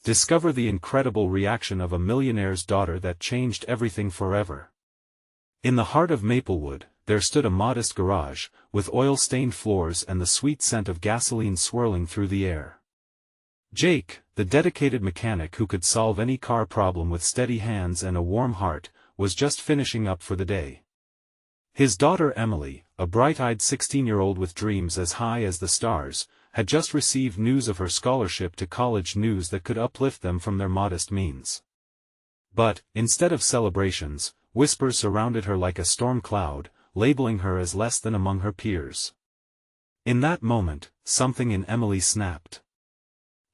Discover the incredible reaction of a millionaire's daughter that changed everything forever. In the heart of Maplewood, there stood a modest garage, with oil-stained floors and the sweet scent of gasoline swirling through the air. Jake, the dedicated mechanic who could solve any car problem with steady hands and a warm heart, was just finishing up for the day. His daughter Emily, a bright-eyed 16-year-old with dreams as high as the stars, had just received news of her scholarship to college, news that could uplift them from their modest means. But, instead of celebrations, whispers surrounded her like a storm cloud, labeling her as less than among her peers. In that moment, something in Emily snapped.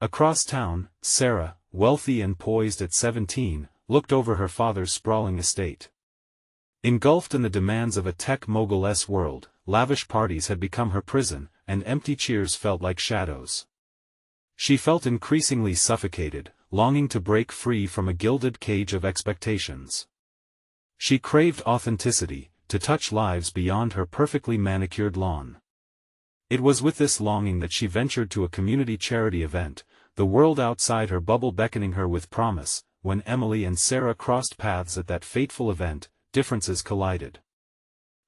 Across town, Sarah, wealthy and poised at 17, looked over her father's sprawling estate. Engulfed in the demands of a tech mogul's world, lavish parties had become her prison, and empty cheers felt like shadows. She felt increasingly suffocated, longing to break free from a gilded cage of expectations. She craved authenticity, to touch lives beyond her perfectly manicured lawn. It was with this longing that she ventured to a community charity event, the world outside her bubble beckoning her with promise. When Emily and Sarah crossed paths at that fateful event, differences collided.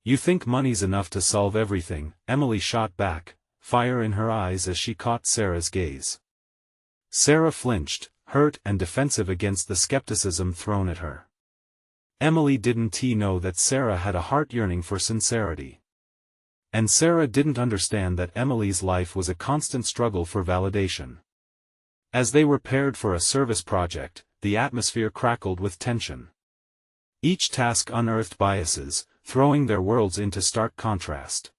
"You think money's enough to solve everything," Emily shot back, fire in her eyes as she caught Sarah's gaze. Sarah flinched, hurt and defensive against the skepticism thrown at her. Emily didn't know that Sarah had a heart yearning for sincerity. And Sarah didn't understand that Emily's life was a constant struggle for validation. As they were paired for a service project, the atmosphere crackled with tension. Each task unearthed biases, throwing their worlds into stark contrast.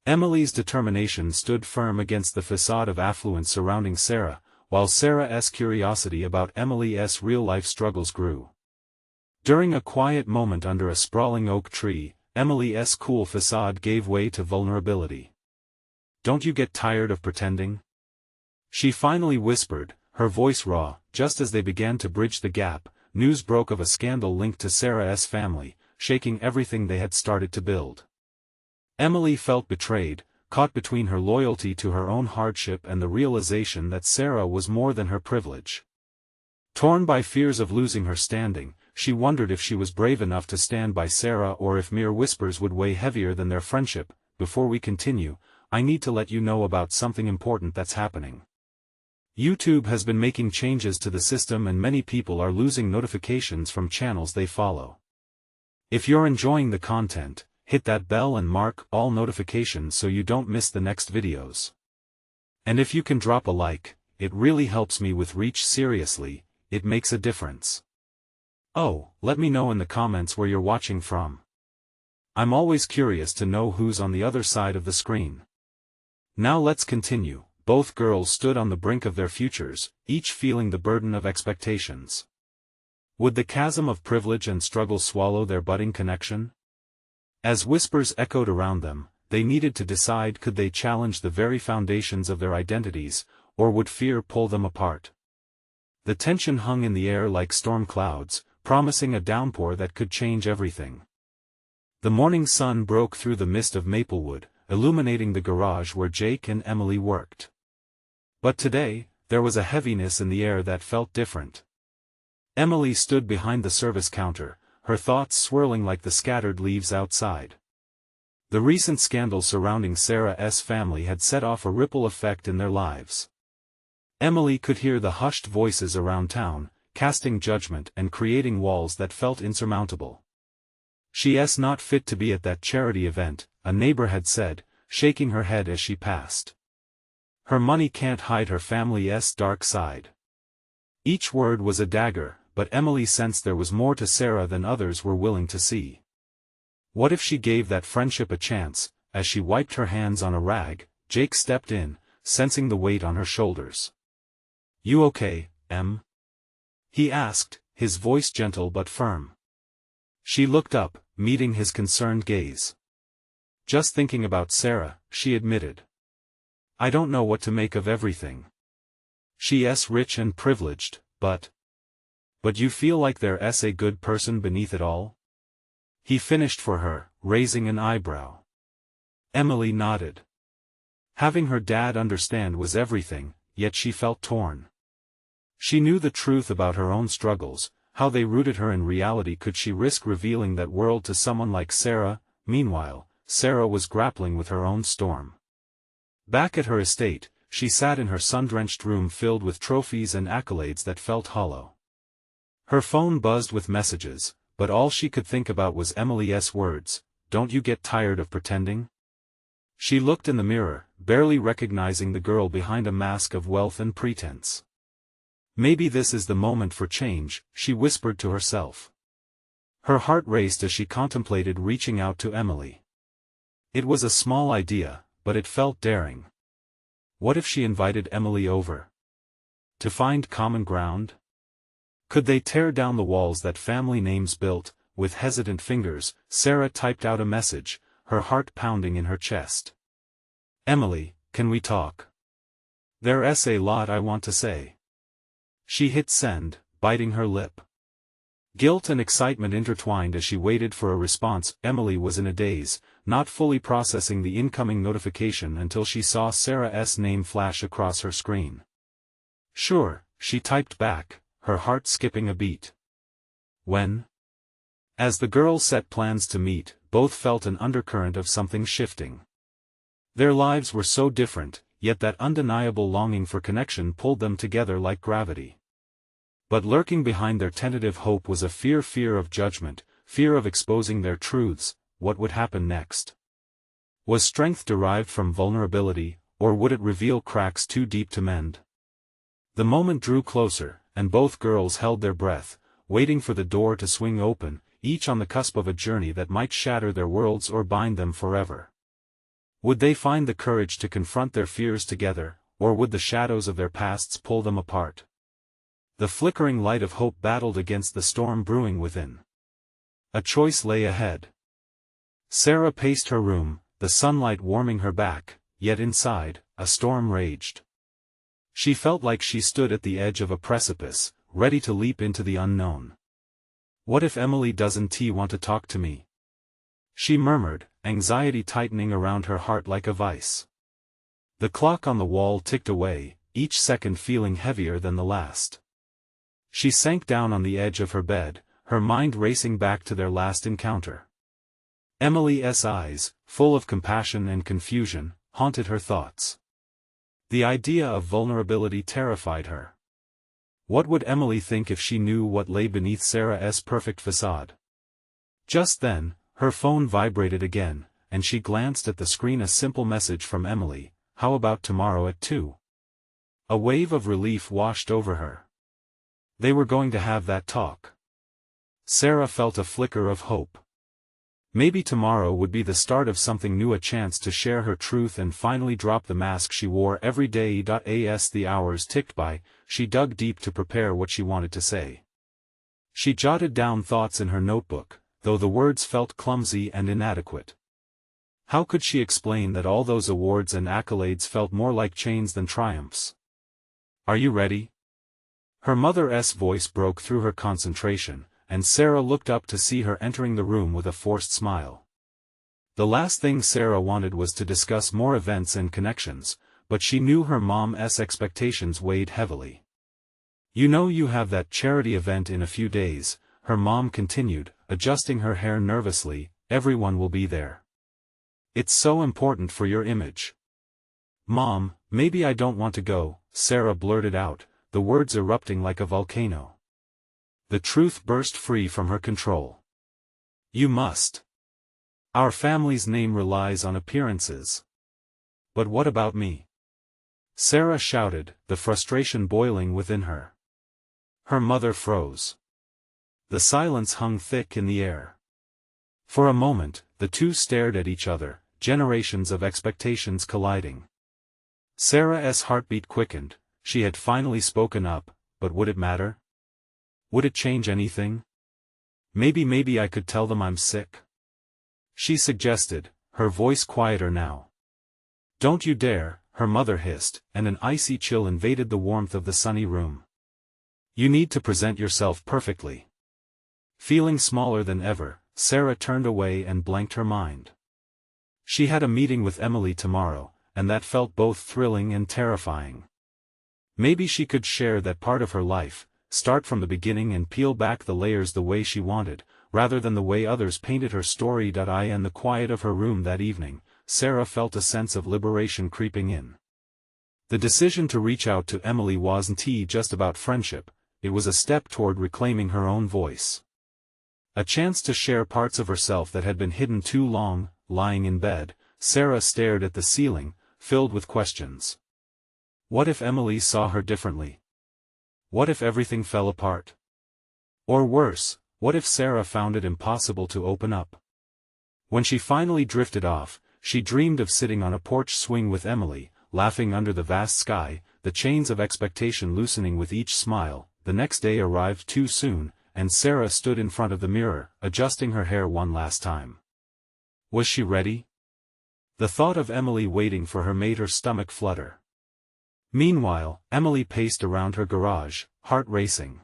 Emily's determination stood firm against the facade of affluence surrounding Sarah, while Sarah's curiosity about Emily's real-life struggles grew. During a quiet moment under a sprawling oak tree, Emily's cool facade gave way to vulnerability. "Don't you get tired of pretending?" she finally whispered, her voice raw. Just as they began to bridge the gap, news broke of a scandal linked to Sarah's family, shaking everything they had started to build. Emily felt betrayed, caught between her loyalty to her own hardship and the realization that Sarah was more than her privilege. Torn by fears of losing her standing, she wondered if she was brave enough to stand by Sarah or if mere whispers would weigh heavier than their friendship. Before we continue, I need to let you know about something important that's happening. YouTube has been making changes to the system and many people are losing notifications from channels they follow. If you're enjoying the content, hit that bell and mark all notifications so you don't miss the next videos. And if you can drop a like, it really helps me with reach. Seriously, it makes a difference. Oh, let me know in the comments where you're watching from. I'm always curious to know who's on the other side of the screen. Now let's continue. Both girls stood on the brink of their futures, each feeling the burden of expectations. Would the chasm of privilege and struggle swallow their budding connection? As whispers echoed around them, they needed to decide: could they challenge the very foundations of their identities, or would fear pull them apart? The tension hung in the air like storm clouds, promising a downpour that could change everything. The morning sun broke through the mist of Maplewood, illuminating the garage where Jake and Emily worked. But today, there was a heaviness in the air that felt different. Emily stood behind the service counter, her thoughts swirling like the scattered leaves outside. The recent scandal surrounding Sarah's family had set off a ripple effect in their lives. Emily could hear the hushed voices around town, casting judgment and creating walls that felt insurmountable. "She's not fit to be at that charity event," a neighbor had said, shaking her head as she passed. "Her money can't hide her family's dark side." Each word was a dagger, but Emily sensed there was more to Sarah than others were willing to see. What if she gave that friendship a chance? As she wiped her hands on a rag, Jake stepped in, sensing the weight on her shoulders. "You okay, Em?" he asked, his voice gentle but firm. She looked up, meeting his concerned gaze. "Just thinking about Sarah," she admitted. "I don't know what to make of everything. She's rich and privileged, but you feel like there's a good person beneath it all?" he finished for her, raising an eyebrow. Emily nodded. Having her dad understand was everything, yet she felt torn. She knew the truth about her own struggles, how they rooted her in reality. Could she risk revealing that world to someone like Sarah? Meanwhile, Sarah was grappling with her own storm. Back at her estate, she sat in her sun-drenched room filled with trophies and accolades that felt hollow. Her phone buzzed with messages, but all she could think about was Emily's words, "Don't you get tired of pretending?" She looked in the mirror, barely recognizing the girl behind a mask of wealth and pretense. Maybe this is the moment for change, she whispered to herself. Her heart raced as she contemplated reaching out to Emily. It was a small idea, but it felt daring. What if she invited Emily over? To find common ground? Could they tear down the walls that family names built? With hesitant fingers, Sarah typed out a message, her heart pounding in her chest. "Emily, can we talk? There's a lot I want to say." She hit send, biting her lip. Guilt and excitement intertwined as she waited for a response. Emily was in a daze, not fully processing the incoming notification until she saw Sarah's name flash across her screen. "Sure," she typed back, her heart skipping a beat. "When?" As the girls set plans to meet, both felt an undercurrent of something shifting. Their lives were so different, yet that undeniable longing for connection pulled them together like gravity. But lurking behind their tentative hope was a fear of judgment, fear of exposing their truths. What would happen next? Was strength derived from vulnerability, or would it reveal cracks too deep to mend? The moment drew closer, and both girls held their breath, waiting for the door to swing open, each on the cusp of a journey that might shatter their worlds or bind them forever. Would they find the courage to confront their fears together, or would the shadows of their pasts pull them apart? The flickering light of hope battled against the storm brewing within. A choice lay ahead. Sarah paced her room, the sunlight warming her back, yet inside, a storm raged. She felt like she stood at the edge of a precipice, ready to leap into the unknown. "What if Emily doesn't want to talk to me?" she murmured, anxiety tightening around her heart like a vice. The clock on the wall ticked away, each second feeling heavier than the last. She sank down on the edge of her bed, her mind racing back to their last encounter. Emily's eyes, full of compassion and confusion, haunted her thoughts. The idea of vulnerability terrified her. What would Emily think if she knew what lay beneath Sarah's perfect facade? Just then, her phone vibrated again, and she glanced at the screen. A simple message from Emily, "How about tomorrow at 2?" A wave of relief washed over her. They were going to have that talk. Sarah felt a flicker of hope. Maybe tomorrow would be the start of something new, a chance to share her truth and finally drop the mask she wore every day. As the hours ticked by, she dug deep to prepare what she wanted to say. She jotted down thoughts in her notebook, though the words felt clumsy and inadequate. How could she explain that all those awards and accolades felt more like chains than triumphs? "Are you ready?" Her mother's voice broke through her concentration, and Sarah looked up to see her entering the room with a forced smile. The last thing Sarah wanted was to discuss more events and connections, but she knew her mom's expectations weighed heavily. "You know you have that charity event in a few days," her mom continued, adjusting her hair nervously. "Everyone will be there. It's so important for your image." "Mom, maybe I don't want to go," Sarah blurted out, the words erupting like a volcano. The truth burst free from her control. "You must. Our family's name relies on appearances." "But what about me?" Sarah shouted, the frustration boiling within her. Her mother froze. The silence hung thick in the air. For a moment, the two stared at each other, generations of expectations colliding. Sarah's heartbeat quickened. She had finally spoken up, but would it matter? Would it change anything? Maybe I could tell them I'm sick," she suggested, her voice quieter now. "Don't you dare," her mother hissed, and an icy chill invaded the warmth of the sunny room. "You need to present yourself perfectly." Feeling smaller than ever, Sarah turned away and blanked her mind. She had a meeting with Emily tomorrow, and that felt both thrilling and terrifying. Maybe she could share that part of her life, start from the beginning and peel back the layers the way she wanted, rather than the way others painted her story. In the quiet of her room that evening, Sarah felt a sense of liberation creeping in. The decision to reach out to Emily wasn't just about friendship, it was a step toward reclaiming her own voice. A chance to share parts of herself that had been hidden too long. Lying in bed, Sarah stared at the ceiling, filled with questions. What if Emily saw her differently? What if everything fell apart? Or worse, what if Sarah found it impossible to open up? When she finally drifted off, she dreamed of sitting on a porch swing with Emily, laughing under the vast sky, the chains of expectation loosening with each smile. The next day arrived too soon, and Sarah stood in front of the mirror, adjusting her hair one last time. Was she ready? The thought of Emily waiting for her made her stomach flutter. Meanwhile, Emily paced around her garage, heart racing.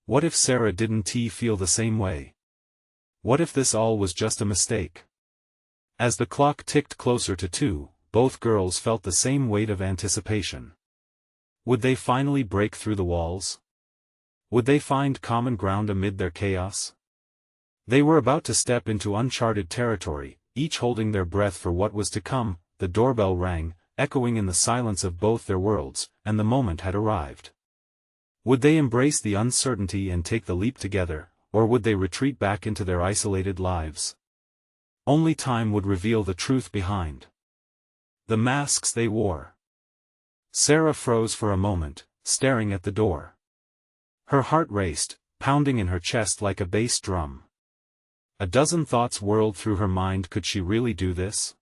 What if Sarah didn't feel the same way? What if this all was just a mistake? As the clock ticked closer to 2, both girls felt the same weight of anticipation. Would they finally break through the walls? Would they find common ground amid their chaos? They were about to step into uncharted territory, each holding their breath for what was to come. The doorbell rang, echoing in the silence of both their worlds, and the moment had arrived. Would they embrace the uncertainty and take the leap together, or would they retreat back into their isolated lives? Only time would reveal the truth behind the masks they wore. Sarah froze for a moment, staring at the door. Her heart raced, pounding in her chest like a bass drum. A dozen thoughts whirled through her mind. Could she really do this?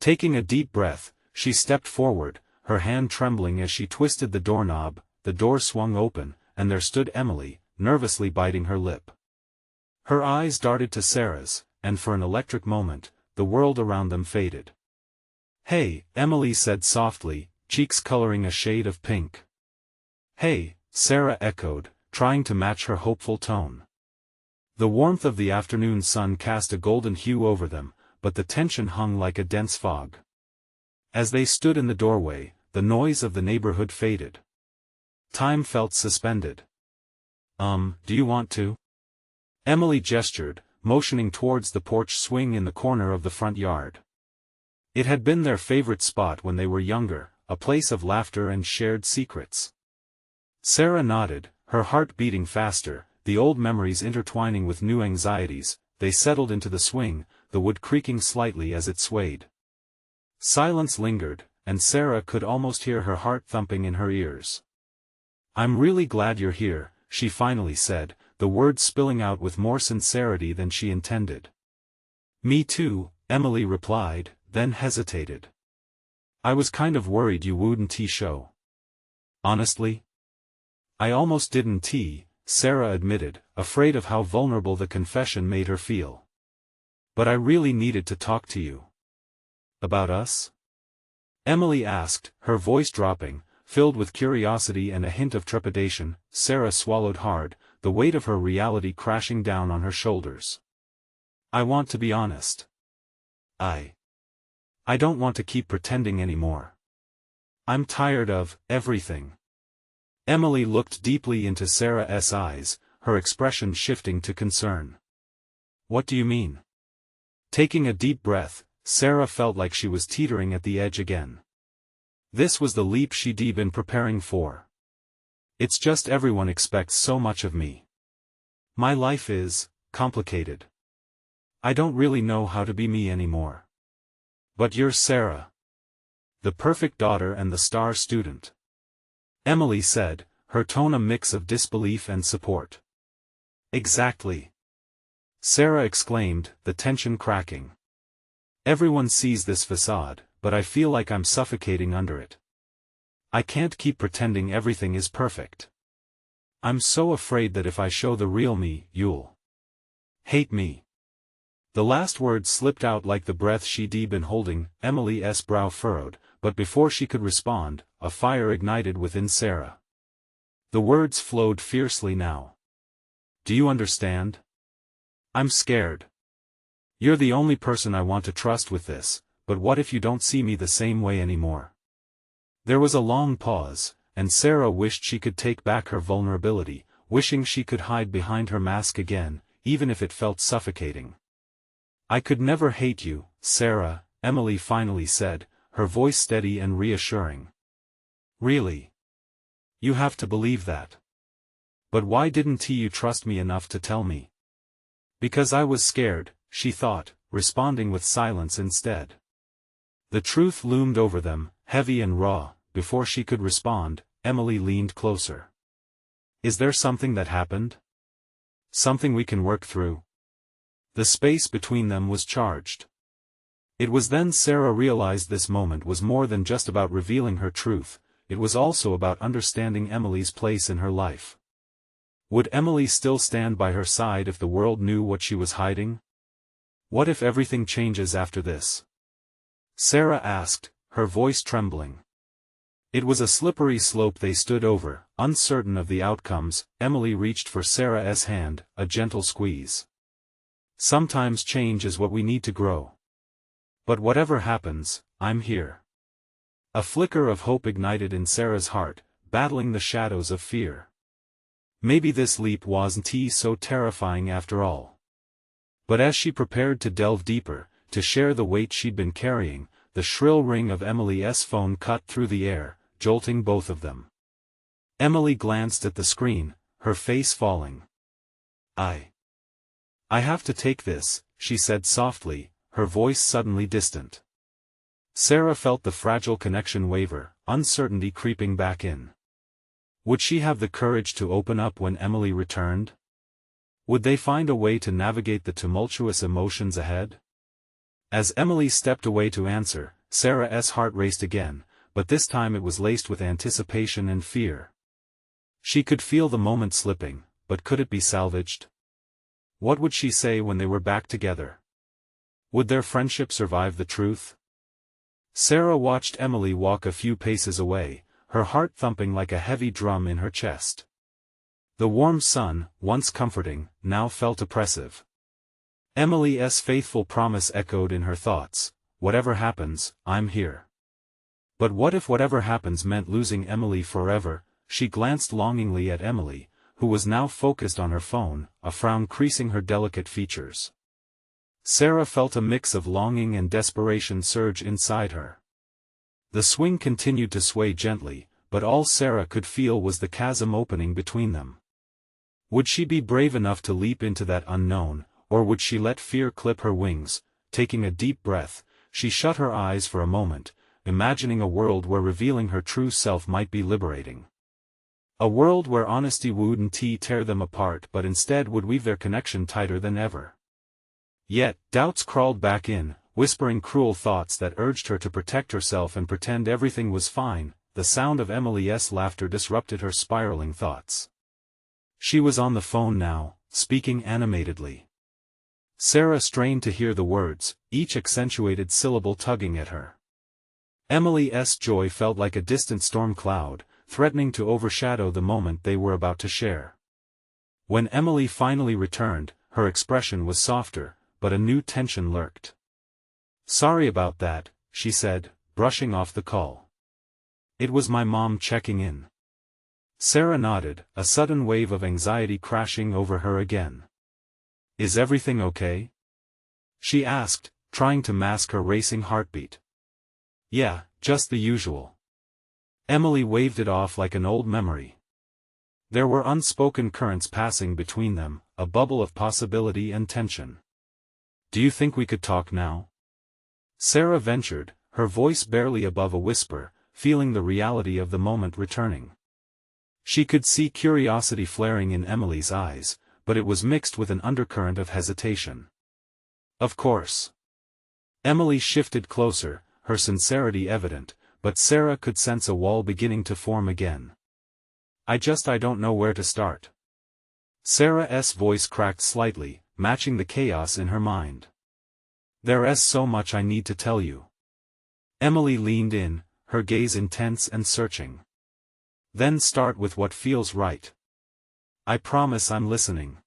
Taking a deep breath, she stepped forward, her hand trembling as she twisted the doorknob. The door swung open, and there stood Emily, nervously biting her lip. Her eyes darted to Sarah's, and for an electric moment, the world around them faded. "Hey," Emily said softly, cheeks coloring a shade of pink. "Hey," Sarah echoed, trying to match her hopeful tone. The warmth of the afternoon sun cast a golden hue over them, but the tension hung like a dense fog. As they stood in the doorway, the noise of the neighborhood faded. Time felt suspended. Do you want to?" Emily gestured, motioning towards the porch swing in the corner of the front yard. It had been their favorite spot when they were younger, a place of laughter and shared secrets. Sarah nodded, her heart beating faster, the old memories intertwining with new anxieties. They settled into the swing, the wood creaking slightly as it swayed. Silence lingered, and Sarah could almost hear her heart thumping in her ears. "I'm really glad you're here," she finally said, the words spilling out with more sincerity than she intended. "Me too," Emily replied, then hesitated. "I was kind of worried you wouldn't show." "Honestly? I almost didn't," Sarah admitted, afraid of how vulnerable the confession made her feel. "But I really needed to talk to you." "About us?" Emily asked, her voice dropping, filled with curiosity and a hint of trepidation. Sarah swallowed hard, the weight of her reality crashing down on her shoulders. "I want to be honest. I don't want to keep pretending anymore. I'm tired of everything." Emily looked deeply into Sarah's eyes, her expression shifting to concern. "What do you mean?" Taking a deep breath, Sarah felt like she was teetering at the edge again. This was the leap she'd been preparing for. "It's just everyone expects so much of me. My life is complicated. I don't really know how to be me anymore." "But you're Sarah. The perfect daughter and the star student," Emily said, her tone a mix of disbelief and support. "Exactly," Sarah exclaimed, the tension cracking. "Everyone sees this facade, but I feel like I'm suffocating under it. I can't keep pretending everything is perfect. I'm so afraid that if I show the real me, you'll hate me." The last word slipped out like the breath she'd been holding. Emily's brow furrowed, but before she could respond, a fire ignited within Sarah. The words flowed fiercely now. "Do you understand? I'm scared. You're the only person I want to trust with this, but what if you don't see me the same way anymore?" There was a long pause, and Sarah wished she could take back her vulnerability, wishing she could hide behind her mask again, even if it felt suffocating. "I could never hate you, Sarah," Emily finally said, her voice steady and reassuring. "Really? You have to believe that. But why didn't you trust me enough to tell me?" "Because I was scared," she thought, responding with silence instead. The truth loomed over them, heavy and raw. Before she could respond, Emily leaned closer. "Is there something that happened? Something we can work through?" The space between them was charged. It was then Sarah realized this moment was more than just about revealing her truth, it was also about understanding Emily's place in her life. Would Emily still stand by her side if the world knew what she was hiding? What if everything changes after this? Sarah asked, her voice trembling. It was a slippery slope they stood over, uncertain of the outcomes. Emily reached for Sarah's hand, a gentle squeeze. "Sometimes change is what we need to grow. But whatever happens, I'm here." A flicker of hope ignited in Sarah's heart, battling the shadows of fear. Maybe this leap wasn't so terrifying after all. But as she prepared to delve deeper, to share the weight she'd been carrying, the shrill ring of Emily's phone cut through the air, jolting both of them. Emily glanced at the screen, her face falling. I have to take this," she said softly, her voice suddenly distant. Sarah felt the fragile connection waver, uncertainty creeping back in. Would she have the courage to open up when Emily returned? Would they find a way to navigate the tumultuous emotions ahead? As Emily stepped away to answer, Sarah's heart raced again, but this time it was laced with anticipation and fear. She could feel the moment slipping, but could it be salvaged? What would she say when they were back together? Would their friendship survive the truth? Sarah watched Emily walk a few paces away, her heart thumping like a heavy drum in her chest. The warm sun, once comforting, now felt oppressive. Emily's faithful promise echoed in her thoughts, "Whatever happens, I'm here." But what if whatever happens meant losing Emily forever? She glanced longingly at Emily, who was now focused on her phone, a frown creasing her delicate features. Sarah felt a mix of longing and desperation surge inside her. The swing continued to sway gently, but all Sarah could feel was the chasm opening between them. Would she be brave enough to leap into that unknown, or would she let fear clip her wings? Taking a deep breath, she shut her eyes for a moment, imagining a world where revealing her true self might be liberating. A world where honesty wouldn't tear them apart but instead would weave their connection tighter than ever. Yet, doubts crawled back in, whispering cruel thoughts that urged her to protect herself and pretend everything was fine. The sound of Emily's laughter disrupted her spiraling thoughts. She was on the phone now, speaking animatedly. Sarah strained to hear the words, each accentuated syllable tugging at her. Emily's joy felt like a distant storm cloud, threatening to overshadow the moment they were about to share. When Emily finally returned, her expression was softer, but a new tension lurked. "Sorry about that," she said, brushing off the call. "It was my mom checking in." Sarah nodded, a sudden wave of anxiety crashing over her again. "Is everything okay?" she asked, trying to mask her racing heartbeat. "Yeah, just the usual." Emily waved it off like an old memory. There were unspoken currents passing between them, a bubble of possibility and tension. "Do you think we could talk now?" Sarah ventured, her voice barely above a whisper, feeling the reality of the moment returning. She could see curiosity flaring in Emily's eyes, but it was mixed with an undercurrent of hesitation. "Of course." Emily shifted closer, her sincerity evident, but Sarah could sense a wall beginning to form again. I don't know where to start." Sarah's voice cracked slightly, matching the chaos in her mind. "There's so much I need to tell you." Emily leaned in, her gaze intense and searching. "Then start with what feels right. I promise I'm listening."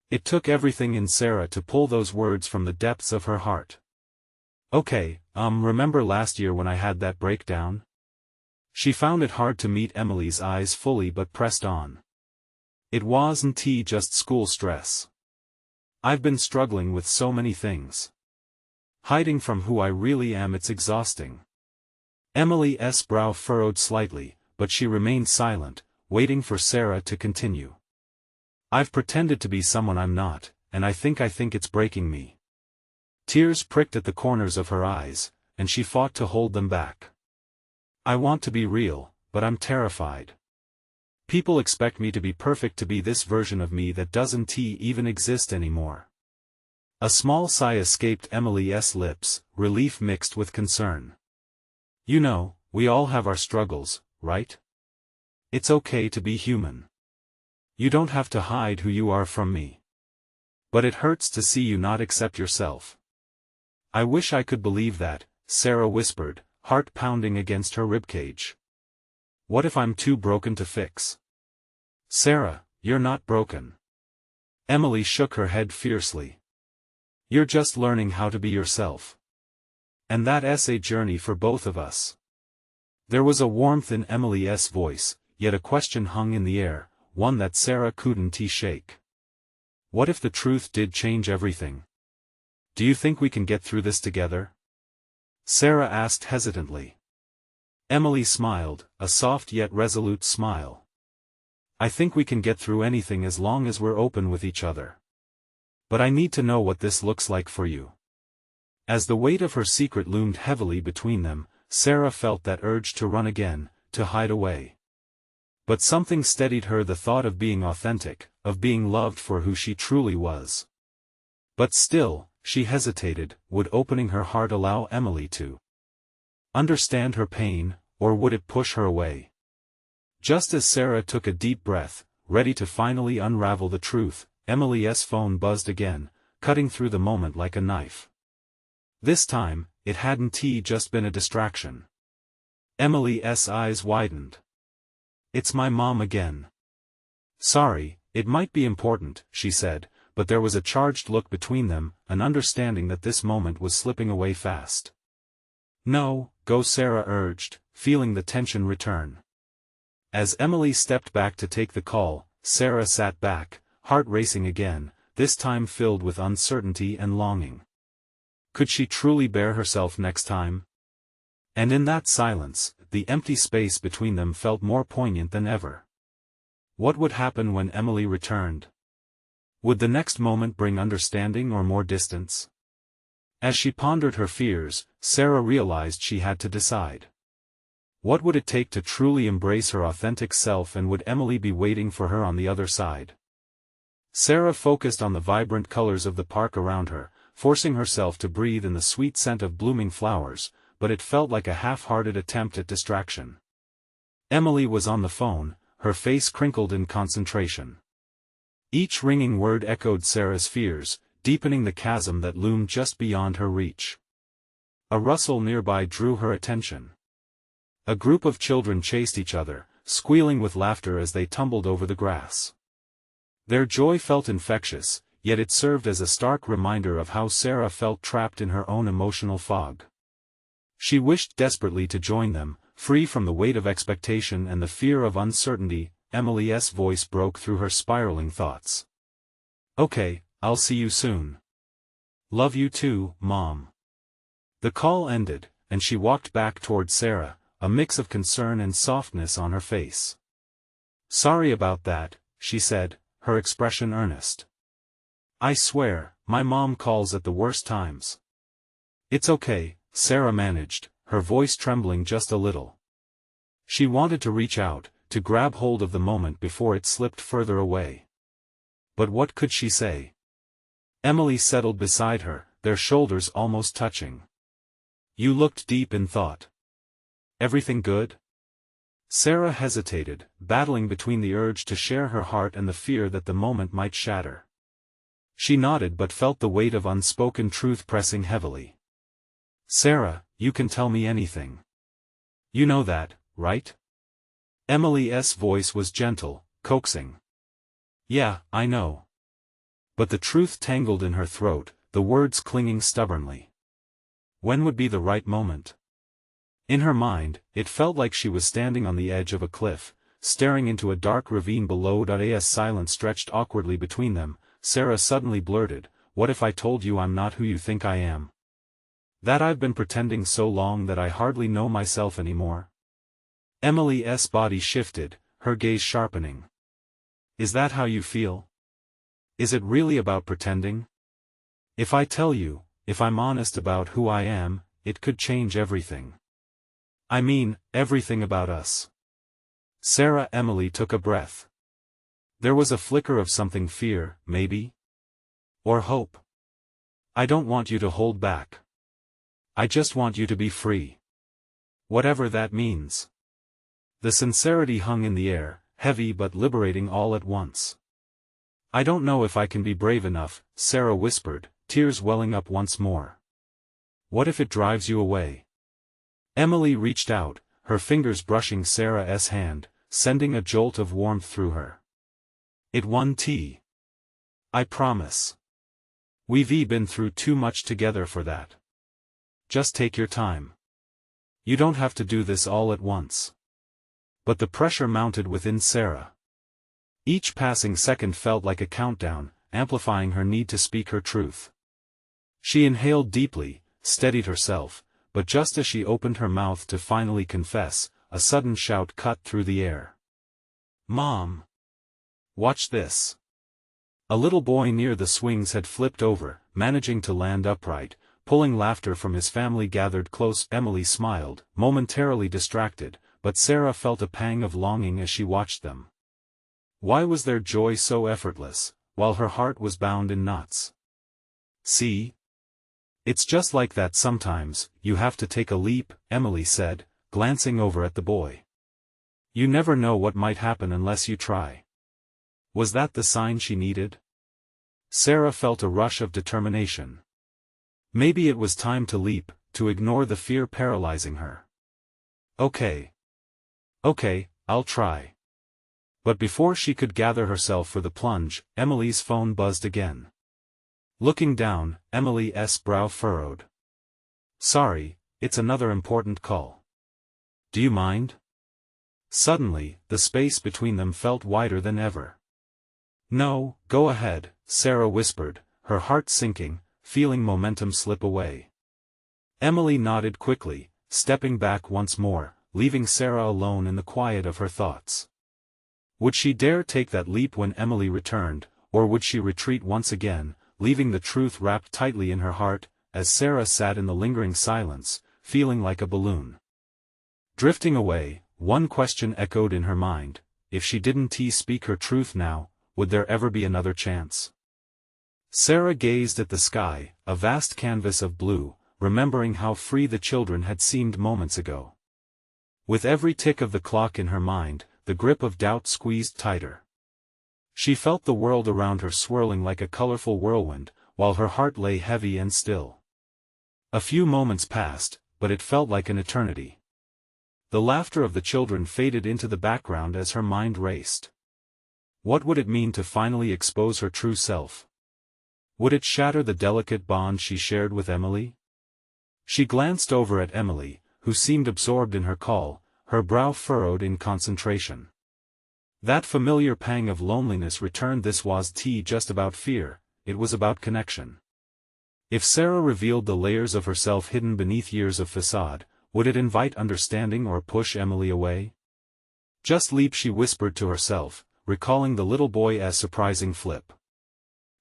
It took everything in Sarah to pull those words from the depths of her heart. "Okay, remember last year when I had that breakdown?" She found it hard to meet Emily's eyes fully but pressed on. It wasn't just school stress. I've been struggling with so many things. Hiding from who I really am, it's exhausting. Emily's brow furrowed slightly, but she remained silent, waiting for Sarah to continue. I've pretended to be someone I'm not, and I think it's breaking me. Tears pricked at the corners of her eyes, and she fought to hold them back. I want to be real, but I'm terrified. People expect me to be perfect, to be this version of me that doesn't even exist anymore. A small sigh escaped Emily's lips, relief mixed with concern. You know, we all have our struggles, right? It's okay to be human. You don't have to hide who you are from me. But it hurts to see you not accept yourself. I wish I could believe that, Sarah whispered, heart pounding against her ribcage. What if I'm too broken to fix? Sarah, you're not broken. Emily shook her head fiercely. You're just learning how to be yourself. And that's a journey for both of us. There was a warmth in Emily's voice, yet a question hung in the air, one that Sarah couldn't shake. What if the truth did change everything? Do you think we can get through this together? Sarah asked hesitantly. Emily smiled, a soft yet resolute smile. I think we can get through anything as long as we're open with each other. But I need to know what this looks like for you. As the weight of her secret loomed heavily between them, Sarah felt that urge to run again, to hide away. But something steadied her, the thought of being authentic, of being loved for who she truly was. But still, she hesitated. Would opening her heart allow Emily to understand her pain, or would it push her away? Just as Sarah took a deep breath, ready to finally unravel the truth, Emily's phone buzzed again, cutting through the moment like a knife. This time, it hadn't just been a distraction. Emily's eyes widened. It's my mom again. Sorry, it might be important, she said, but there was a charged look between them, an understanding that this moment was slipping away fast. No, go, Sarah urged, feeling the tension return. As Emily stepped back to take the call, Sarah sat back, heart racing again, this time filled with uncertainty and longing. Could she truly bear herself next time? And in that silence, the empty space between them felt more poignant than ever. What would happen when Emily returned? Would the next moment bring understanding or more distance? As she pondered her fears, Sarah realized she had to decide. What would it take to truly embrace her authentic self, and would Emily be waiting for her on the other side? Sarah focused on the vibrant colors of the park around her, forcing herself to breathe in the sweet scent of blooming flowers, but it felt like a half-hearted attempt at distraction. Emily was on the phone, her face crinkled in concentration. Each ringing word echoed Sarah's fears, deepening the chasm that loomed just beyond her reach. A rustle nearby drew her attention. A group of children chased each other, squealing with laughter as they tumbled over the grass. Their joy felt infectious, yet it served as a stark reminder of how Sarah felt trapped in her own emotional fog. She wished desperately to join them, free from the weight of expectation and the fear of uncertainty. Emily's voice broke through her spiraling thoughts. Okay, I'll see you soon. Love you too, Mom. The call ended, and she walked back toward Sarah, a mix of concern and softness on her face. Sorry about that, she said, her expression earnest. I swear, my mom calls at the worst times. It's okay, Sarah managed, her voice trembling just a little. She wanted to reach out, to grab hold of the moment before it slipped further away. But what could she say? Emily settled beside her, their shoulders almost touching. You looked deep in thought. Everything good? Sarah hesitated, battling between the urge to share her heart and the fear that the moment might shatter. She nodded but felt the weight of unspoken truth pressing heavily. Sarah, you can tell me anything. You know that, right? Emily's voice was gentle, coaxing. Yeah, I know. But the truth tangled in her throat, the words clinging stubbornly. When would be the right moment? In her mind, it felt like she was standing on the edge of a cliff, staring into a dark ravine below. As silence stretched awkwardly between them, Sarah suddenly blurted, "What if I told you I'm not who you think I am? That I've been pretending so long that I hardly know myself anymore?" Emily's body shifted, her gaze sharpening. "Is that how you feel? Is it really about pretending? If I tell you, if I'm honest about who I am, it could change everything. I mean, everything about us." Emily took a breath. There was a flicker of something, fear, maybe? Or hope. "I don't want you to hold back. I just want you to be free. Whatever that means." The sincerity hung in the air, heavy but liberating all at once. "I don't know if I can be brave enough," Sarah whispered, tears welling up once more. "What if it drives you away?" Emily reached out, her fingers brushing Sarah's hand, sending a jolt of warmth through her. "It won't. I promise. We've been through too much together for that. Just take your time. You don't have to do this all at once." But the pressure mounted within Sarah. Each passing second felt like a countdown, amplifying her need to speak her truth. She inhaled deeply, steadied herself, but just as she opened her mouth to finally confess, a sudden shout cut through the air. "Mom! Watch this!" A little boy near the swings had flipped over, managing to land upright, pulling laughter from his family gathered close. Emily smiled, momentarily distracted, but Sarah felt a pang of longing as she watched them. Why was their joy so effortless, while her heart was bound in knots? "See? It's just like that sometimes, you have to take a leap," Emily said, glancing over at the boy. "You never know what might happen unless you try." Was that the sign she needed? Sarah felt a rush of determination. Maybe it was time to leap, to ignore the fear paralyzing her. Okay, I'll try." But before she could gather herself for the plunge, Emily's phone buzzed again. Looking down, Emily's brow furrowed. "Sorry, it's another important call. Do you mind?" Suddenly, the space between them felt wider than ever. "No, go ahead," Sarah whispered, her heart sinking, feeling momentum slip away. Emily nodded quickly, stepping back once more, leaving Sarah alone in the quiet of her thoughts. Would she dare take that leap when Emily returned, or would she retreat once again, leaving the truth wrapped tightly in her heart? As Sarah sat in the lingering silence, feeling like a balloon drifting away, one question echoed in her mind: if she didn't speak her truth now, would there ever be another chance? Sarah gazed at the sky, a vast canvas of blue, remembering how free the children had seemed moments ago. With every tick of the clock in her mind, the grip of doubt squeezed tighter. She felt the world around her swirling like a colorful whirlwind, while her heart lay heavy and still. A few moments passed, but it felt like an eternity. The laughter of the children faded into the background as her mind raced. What would it mean to finally expose her true self? Would it shatter the delicate bond she shared with Emily? She glanced over at Emily, who seemed absorbed in her call, her brow furrowed in concentration. That familiar pang of loneliness returned. This wasn't just about fear, it was about connection. If Sarah revealed the layers of herself hidden beneath years of facade, would it invite understanding or push Emily away? "Just leap," she whispered to herself, recalling the little boy's surprising flip.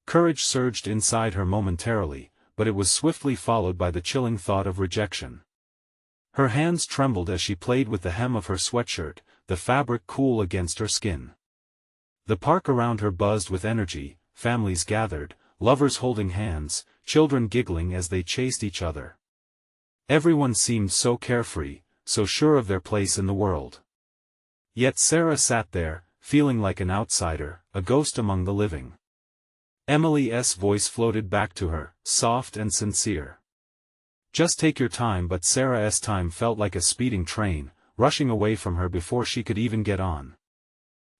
Courage surged inside her momentarily, but it was swiftly followed by the chilling thought of rejection. Her hands trembled as she played with the hem of her sweatshirt, the fabric cool against her skin. The park around her buzzed with energy, families gathered, lovers holding hands, children giggling as they chased each other. Everyone seemed so carefree, so sure of their place in the world. Yet Sarah sat there, feeling like an outsider, a ghost among the living. Emily's voice floated back to her, soft and sincere. "Just take your time." But Sarah's time felt like a speeding train, rushing away from her before she could even get on.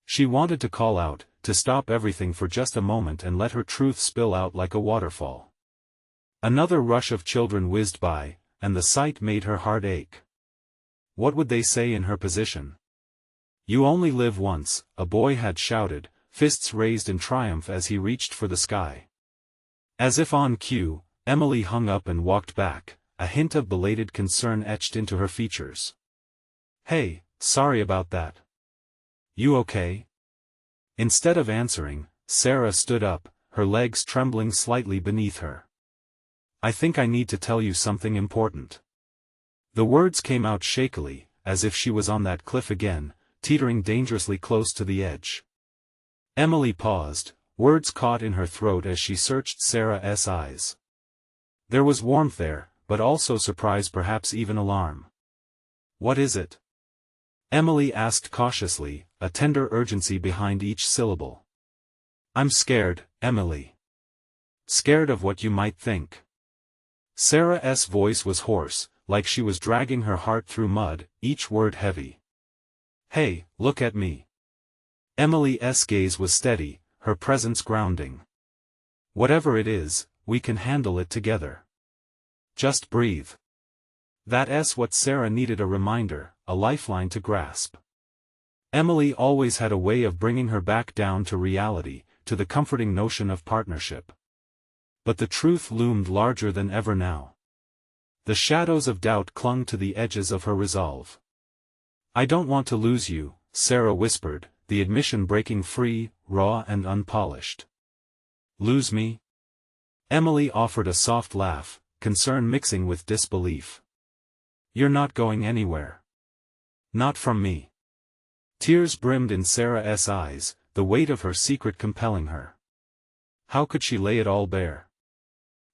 She wanted to call out, to stop everything for just a moment and let her truth spill out like a waterfall. Another rush of children whizzed by, and the sight made her heart ache. What would they say in her position? You only live once, a boy had shouted, fists raised in triumph as he reached for the sky. As if on cue, Emily hung up and walked back, a hint of belated concern etched into her features. Hey, sorry about that. You okay? Instead of answering, Sarah stood up, her legs trembling slightly beneath her. I think I need to tell you something important. The words came out shakily, as if she was on that cliff again, teetering dangerously close to the edge. Emily paused, words caught in her throat as she searched Sarah's eyes. There was warmth there, but also surprise, perhaps even alarm. What is it? Emily asked cautiously, a tender urgency behind each syllable. I'm scared, Emily. Scared of what you might think. Sarah's voice was hoarse, like she was dragging her heart through mud, each word heavy. Hey, look at me. Emily's gaze was steady, her presence grounding. Whatever it is, we can handle it together. Just breathe. That's what Sarah needed, a reminder, a lifeline to grasp. Emily always had a way of bringing her back down to reality, to the comforting notion of partnership. But the truth loomed larger than ever now. The shadows of doubt clung to the edges of her resolve. I don't want to lose you, Sarah whispered, the admission breaking free, raw and unpolished. Lose me? Emily offered a soft laugh, concern mixing with disbelief. You're not going anywhere. Not from me. Tears brimmed in Sarah's eyes, the weight of her secret compelling her. How could she lay it all bare?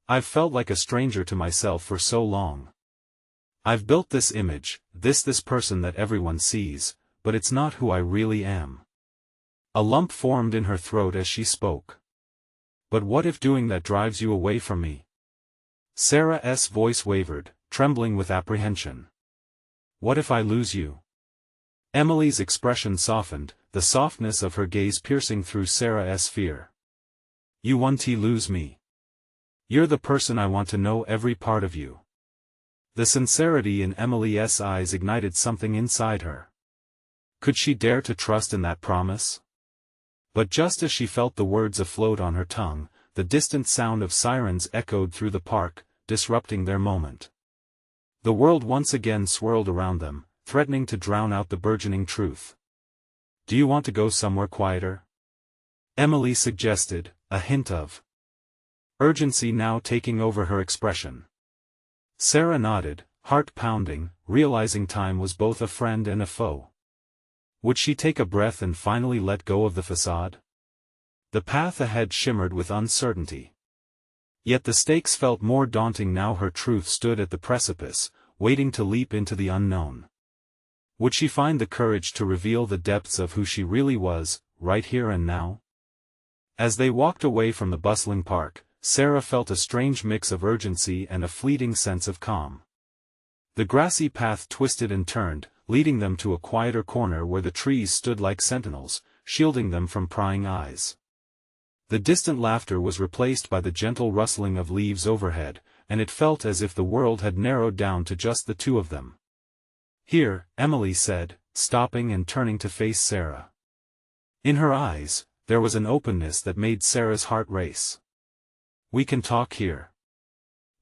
I've felt like a stranger to myself for so long. I've built this image, this person that everyone sees, but it's not who I really am. A lump formed in her throat as she spoke. But what if doing that drives you away from me? Sarah's voice wavered, trembling with apprehension. What if I lose you? Emily's expression softened, the softness of her gaze piercing through Sarah's fear. You want to lose me? You're the person I want to know every part of you. The sincerity in Emily's eyes ignited something inside her. Could she dare to trust in that promise? But just as she felt the words afloat on her tongue, the distant sound of sirens echoed through the park, disrupting their moment. The world once again swirled around them, threatening to drown out the burgeoning truth. Do you want to go somewhere quieter? Emily suggested, a hint of urgency now taking over her expression. Sarah nodded, heart pounding, realizing time was both a friend and a foe. Would she take a breath and finally let go of the facade? The path ahead shimmered with uncertainty. Yet the stakes felt more daunting now her truth stood at the precipice, waiting to leap into the unknown. Would she find the courage to reveal the depths of who she really was, right here and now? As they walked away from the bustling park, Sarah felt a strange mix of urgency and a fleeting sense of calm. The grassy path twisted and turned, leading them to a quieter corner where the trees stood like sentinels, shielding them from prying eyes. The distant laughter was replaced by the gentle rustling of leaves overhead, and it felt as if the world had narrowed down to just the two of them. Here, Emily said, stopping and turning to face Sarah. In her eyes, there was an openness that made Sarah's heart race. We can talk here.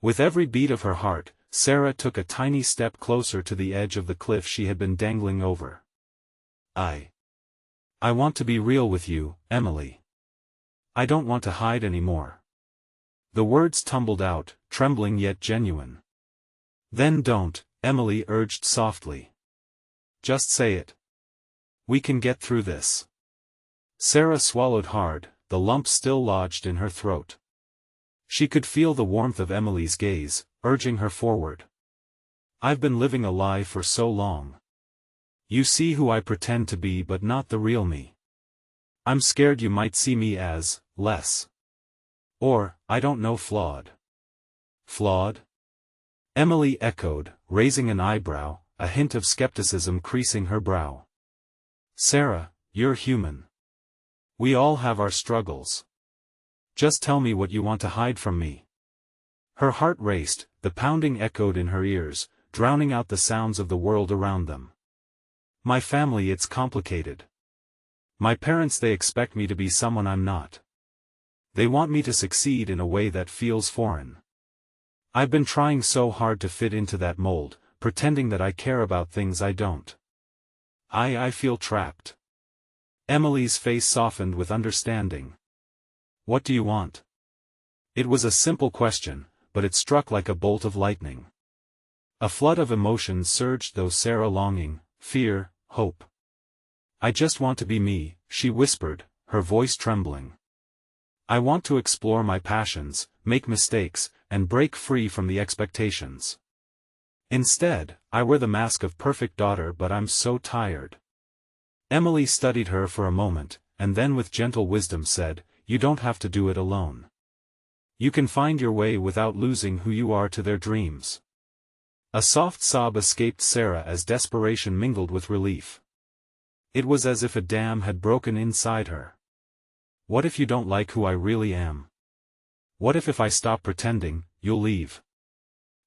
With every beat of her heart, Sarah took a tiny step closer to the edge of the cliff she had been dangling over. I want to be real with you, Emily. I don't want to hide anymore. The words tumbled out, trembling yet genuine. Then don't, Emily urged softly. Just say it. We can get through this. Sarah swallowed hard, the lump still lodged in her throat. She could feel the warmth of Emily's gaze, urging her forward. I've been living a lie for so long. You see who I pretend to be but not the real me. I'm scared you might see me as, less. Or, I don't know, flawed. Flawed? Emily echoed, raising an eyebrow, a hint of skepticism creasing her brow. Sarah, you're human. We all have our struggles. Just tell me what you want to hide from me. Her heart raced, the pounding echoed in her ears, drowning out the sounds of the world around them. My family, it's complicated. My parents, they expect me to be someone I'm not. They want me to succeed in a way that feels foreign. I've been trying so hard to fit into that mold, pretending that I care about things I don't. I feel trapped. Emily's face softened with understanding. What do you want? It was a simple question, but it struck like a bolt of lightning. A flood of emotions surged through Sarah: longing, fear, hope. I just want to be me, she whispered, her voice trembling. I want to explore my passions, make mistakes, and break free from the expectations. Instead, I wear the mask of perfect daughter, but I'm so tired. Emily studied her for a moment, and then with gentle wisdom said, you don't have to do it alone. You can find your way without losing who you are to their dreams. A soft sob escaped Sarah as desperation mingled with relief. It was as if a dam had broken inside her. What if you don't like who I really am? What if I stop pretending, you'll leave?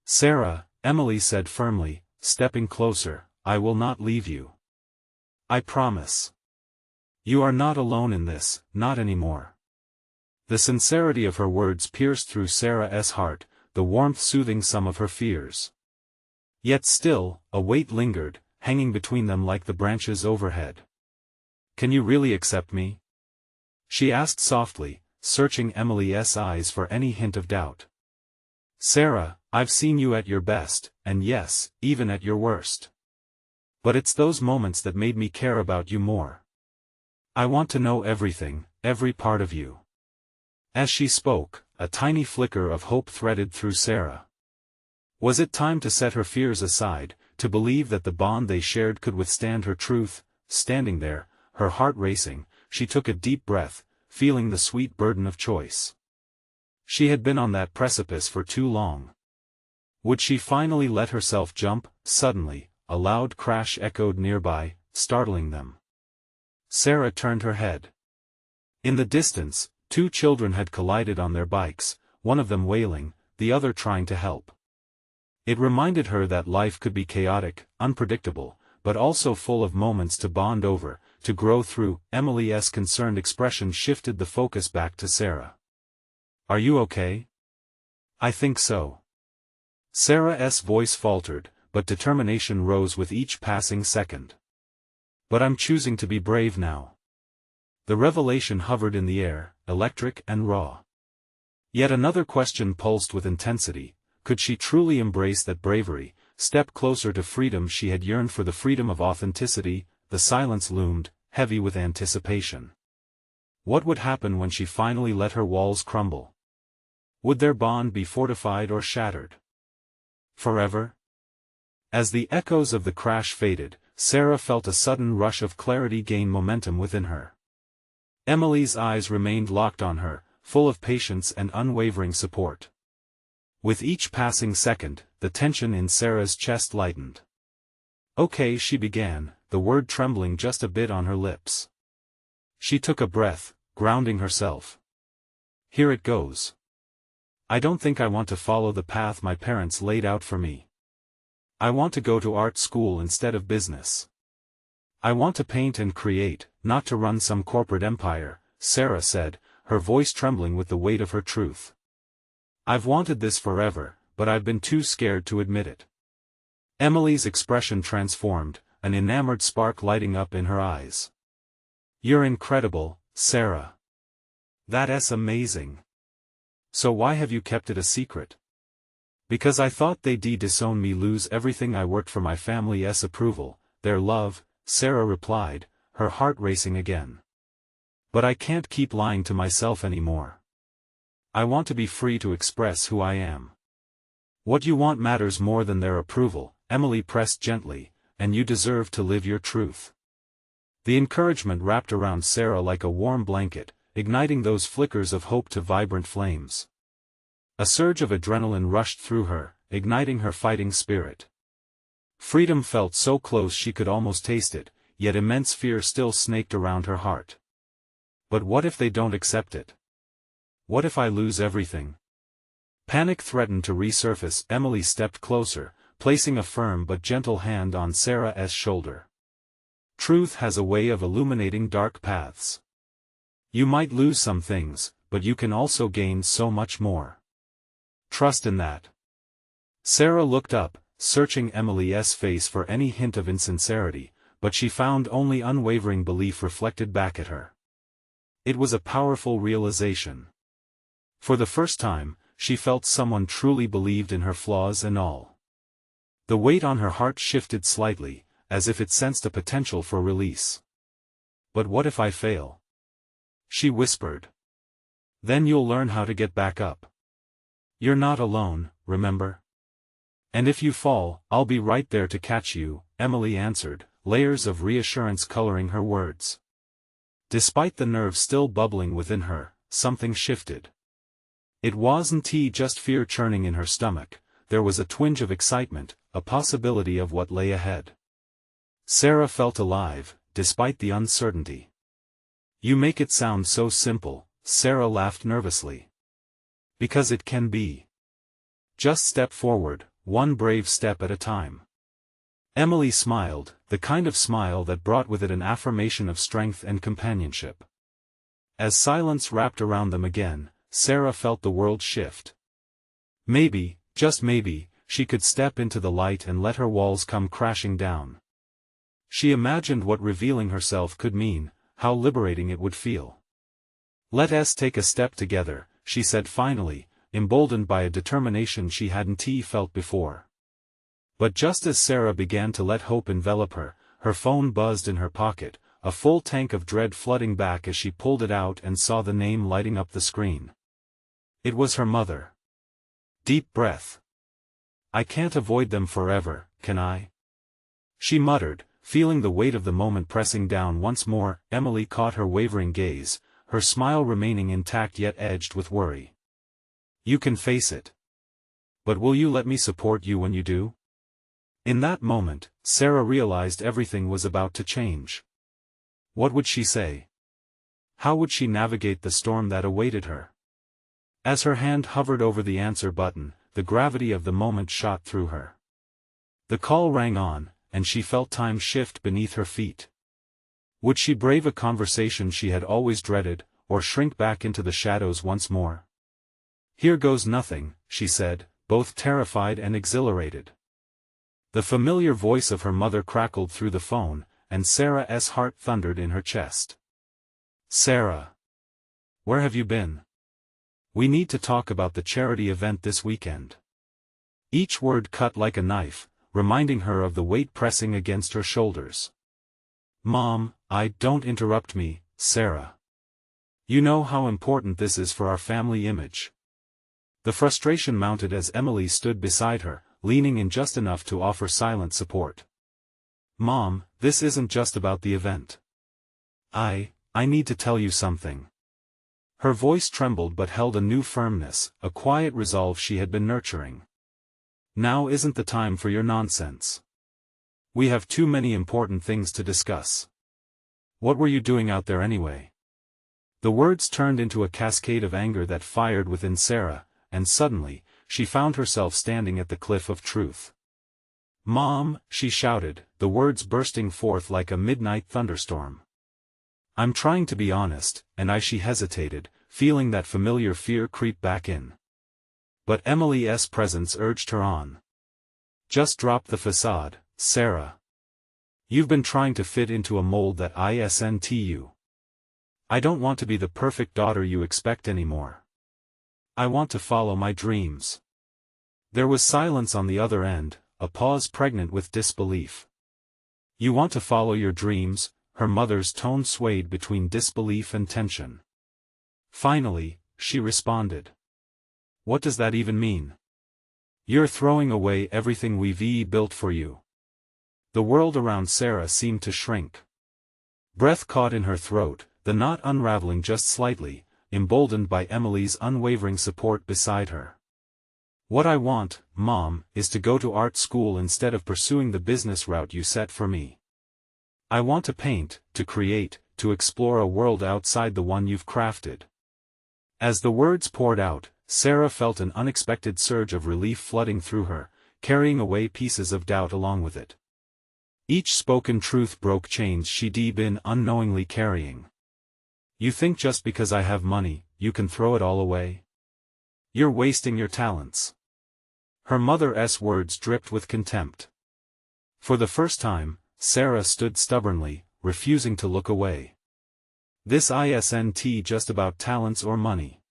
Sarah, Emily said firmly, stepping closer, I will not leave you. I promise. You are not alone in this, not anymore. The sincerity of her words pierced through Sarah's heart, the warmth soothing some of her fears. Yet still, a weight lingered, hanging between them like the branches overhead. Can you really accept me? She asked softly, searching Emily's eyes for any hint of doubt. Sarah, I've seen you at your best, and yes, even at your worst. But it's those moments that made me care about you more. I want to know everything, every part of you. As she spoke, a tiny flicker of hope threaded through Sarah. Was it time to set her fears aside, to believe that the bond they shared could withstand her truth? Standing there, her heart racing, she took a deep breath, feeling the sweet burden of choice. She had been on that precipice for too long. Would she finally let herself jump? Suddenly, a loud crash echoed nearby, startling them. Sarah turned her head. In the distance, two children had collided on their bikes, one of them wailing, the other trying to help. It reminded her that life could be chaotic, unpredictable, but also full of moments to bond over, to grow through. Emily's concerned expression shifted the focus back to Sarah. Are you okay? I think so. Sarah's voice faltered, but determination rose with each passing second. But I'm choosing to be brave now. The revelation hovered in the air, electric and raw. Yet another question pulsed with intensity: could she truly embrace that bravery, step closer to freedom she had yearned for, the freedom of authenticity? The silence loomed, heavy with anticipation. What would happen when she finally let her walls crumble? Would their bond be fortified or shattered? Forever? As the echoes of the crash faded, Sarah felt a sudden rush of clarity gain momentum within her. Emily's eyes remained locked on her, full of patience and unwavering support. With each passing second, the tension in Sarah's chest lightened. Okay, she began, the word trembling just a bit on her lips. She took a breath, grounding herself. Here it goes. I don't think I want to follow the path my parents laid out for me. I want to go to art school instead of business. I want to paint and create, not to run some corporate empire, Sarah said, her voice trembling with the weight of her truth. I've wanted this forever, but I've been too scared to admit it. Emily's expression transformed, an enamored spark lighting up in her eyes. You're incredible, Sarah. That's amazing. So why have you kept it a secret? Because I thought they'd disown me, lose everything I worked for, my family's approval, their love, Sarah replied, her heart racing again. But I can't keep lying to myself anymore. I want to be free to express who I am. What you want matters more than their approval, Emily pressed gently, and you deserve to live your truth. The encouragement wrapped around Sarah like a warm blanket, igniting those flickers of hope to vibrant flames. A surge of adrenaline rushed through her, igniting her fighting spirit. Freedom felt so close she could almost taste it, yet immense fear still snaked around her heart. But what if they don't accept it? What if I lose everything? Panic threatened to resurface. Emily stepped closer, placing a firm but gentle hand on Sarah's shoulder. Truth has a way of illuminating dark paths. You might lose some things, but you can also gain so much more. Trust in that. Sarah looked up, searching Emily's face for any hint of insincerity, but she found only unwavering belief reflected back at her. It was a powerful realization. For the first time, she felt someone truly believed in her flaws and all. The weight on her heart shifted slightly, as if it sensed a potential for release. But what if I fail? She whispered. Then you'll learn how to get back up. You're not alone, remember? And if you fall, I'll be right there to catch you, Emily answered, layers of reassurance coloring her words. Despite the nerves still bubbling within her, something shifted. It wasn't just fear churning in her stomach, there was a twinge of excitement, a possibility of what lay ahead. Sarah felt alive, despite the uncertainty. You make it sound so simple, Sarah laughed nervously. Because it can be. Just step forward, one brave step at a time. Emily smiled, the kind of smile that brought with it an affirmation of strength and companionship. As silence wrapped around them again, Sarah felt the world shift. Maybe, just maybe, she could step into the light and let her walls come crashing down. She imagined what revealing herself could mean, how liberating it would feel. Let us take a step together, she said finally, emboldened by a determination she hadn't felt before. But just as Sarah began to let hope envelop her, her phone buzzed in her pocket, a full tank of dread flooding back as she pulled it out and saw the name lighting up the screen. It was her mother. Deep breath. I can't avoid them forever, can I? She muttered, feeling the weight of the moment pressing down once more. Emily caught her wavering gaze, her smile remaining intact yet edged with worry. You can face it. But will you let me support you when you do? In that moment, Sarah realized everything was about to change. What would she say? How would she navigate the storm that awaited her? As her hand hovered over the answer button, the gravity of the moment shot through her. The call rang on, and she felt time shift beneath her feet. Would she brave a conversation she had always dreaded, or shrink back into the shadows once more? Here goes nothing, she said, both terrified and exhilarated. The familiar voice of her mother crackled through the phone, and Sarah's heart thundered in her chest. Sarah! Where have you been? We need to talk about the charity event this weekend. Each word cut like a knife, reminding her of the weight pressing against her shoulders. Mom, don't interrupt me, Sarah. You know how important this is for our family image. The frustration mounted as Emily stood beside her, leaning in just enough to offer silent support. Mom, this isn't just about the event. I need to tell you something. Her voice trembled but held a new firmness, a quiet resolve she had been nurturing. Now isn't the time for your nonsense. We have too many important things to discuss. What were you doing out there anyway? The words turned into a cascade of anger that fired within Sarah, and suddenly, she found herself standing at the cliff of truth. Mom, she shouted, the words bursting forth like a midnight thunderstorm. I'm trying to be honest, and she hesitated, feeling that familiar fear creep back in. But Emily's presence urged her on. Just drop the facade, Sarah. You've been trying to fit into a mold that isn't you. I don't want to be the perfect daughter you expect anymore. I want to follow my dreams. There was silence on the other end, a pause pregnant with disbelief. You want to follow your dreams? Her mother's tone swayed between disbelief and tension. Finally, she responded. What does that even mean? You're throwing away everything we've built for you. The world around Sarah seemed to shrink. Breath caught in her throat, the knot unraveling just slightly, emboldened by Emily's unwavering support beside her. What I want, Mom, is to go to art school instead of pursuing the business route you set for me. I want to paint, to create, to explore a world outside the one you've crafted. As the words poured out, Sarah felt an unexpected surge of relief flooding through her, carrying away pieces of doubt along with it. Each spoken truth broke chains she'd been unknowingly carrying. You think just because I have money, you can throw it all away? You're wasting your talents. Her mother's words dripped with contempt. For the first time, Sarah stood stubbornly, refusing to look away. This isn't just about talents or money.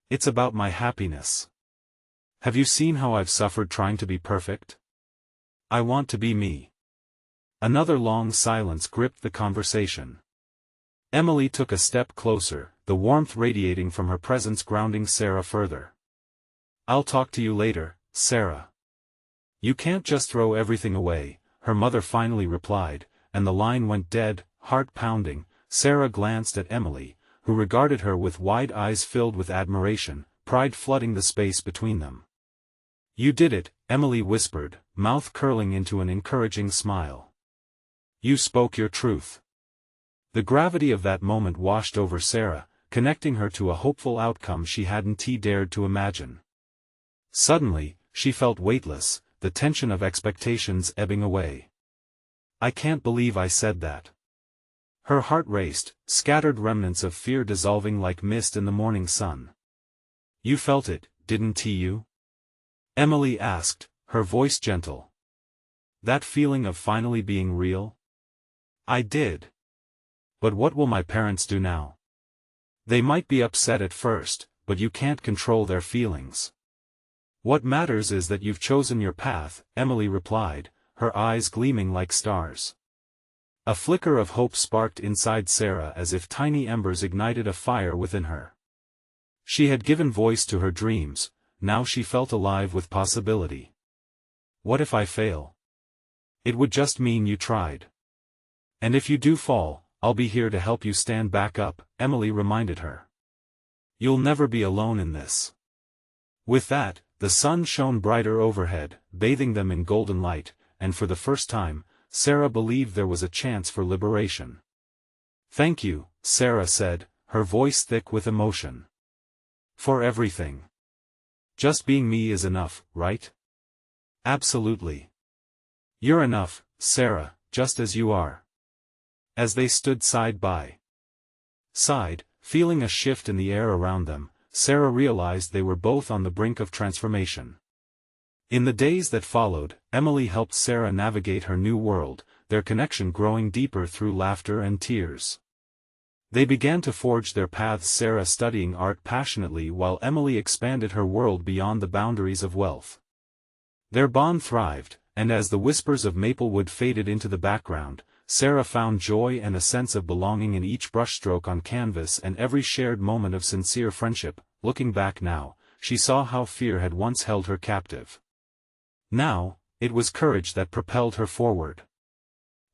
It's about my happiness. Have you seen how I've suffered trying to be perfect? I want to be me. Another long silence gripped the conversation. Emily took a step closer, the warmth radiating from her presence grounding Sarah further. I'll talk to you later, Sarah. You can't just throw everything away, her mother finally replied, and the line went dead, heart-pounding. Sarah glanced at Emily, who regarded her with wide eyes filled with admiration, pride flooding the space between them. You did it, Emily whispered, mouth curling into an encouraging smile. You spoke your truth. The gravity of that moment washed over Sarah, connecting her to a hopeful outcome she hadn't dared to imagine. Suddenly, she felt weightless, the tension of expectations ebbing away. I can't believe I said that. Her heart raced, scattered remnants of fear dissolving like mist in the morning sun. You felt it, didn't you? Emily asked, her voice gentle. That feeling of finally being real? I did. But what will my parents do now? They might be upset at first, but you can't control their feelings. What matters is that you've chosen your path, Emily replied, her eyes gleaming like stars. A flicker of hope sparked inside Sarah as if tiny embers ignited a fire within her. She had given voice to her dreams, now she felt alive with possibility. What if I fail? It would just mean you tried. And if you do fall, I'll be here to help you stand back up, Emily reminded her. You'll never be alone in this. With that, the sun shone brighter overhead, bathing them in golden light, and for the first time, Sarah believed there was a chance for liberation. Thank you, Sarah said, her voice thick with emotion. For everything. Just being me is enough, right? Absolutely. You're enough, Sarah, just as you are. As they stood side by side, feeling a shift in the air around them, Sarah realized they were both on the brink of transformation. In the days that followed, Emily helped Sarah navigate her new world, their connection growing deeper through laughter and tears. They began to forge their paths, Sarah studying art passionately while Emily expanded her world beyond the boundaries of wealth. Their bond thrived, and as the whispers of Maplewood faded into the background, Sarah found joy and a sense of belonging in each brushstroke on canvas and every shared moment of sincere friendship. Looking back now, she saw how fear had once held her captive. Now, it was courage that propelled her forward.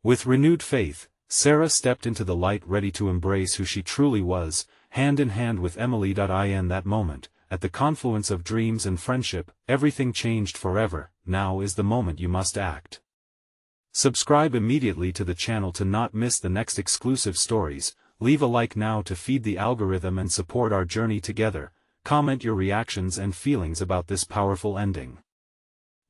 With renewed faith, Sarah stepped into the light ready to embrace who she truly was, hand in hand with Emily. In that moment, at the confluence of dreams and friendship, everything changed forever. Now is the moment you must act. Subscribe immediately to the channel to not miss the next exclusive stories, leave a like now to feed the algorithm and support our journey together, comment your reactions and feelings about this powerful ending.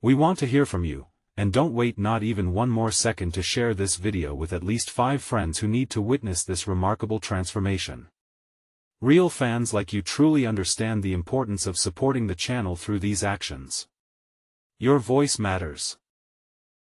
We want to hear from you, and don't wait not even one more second to share this video with at least 5 friends who need to witness this remarkable transformation. Real fans like you truly understand the importance of supporting the channel through these actions. Your voice matters.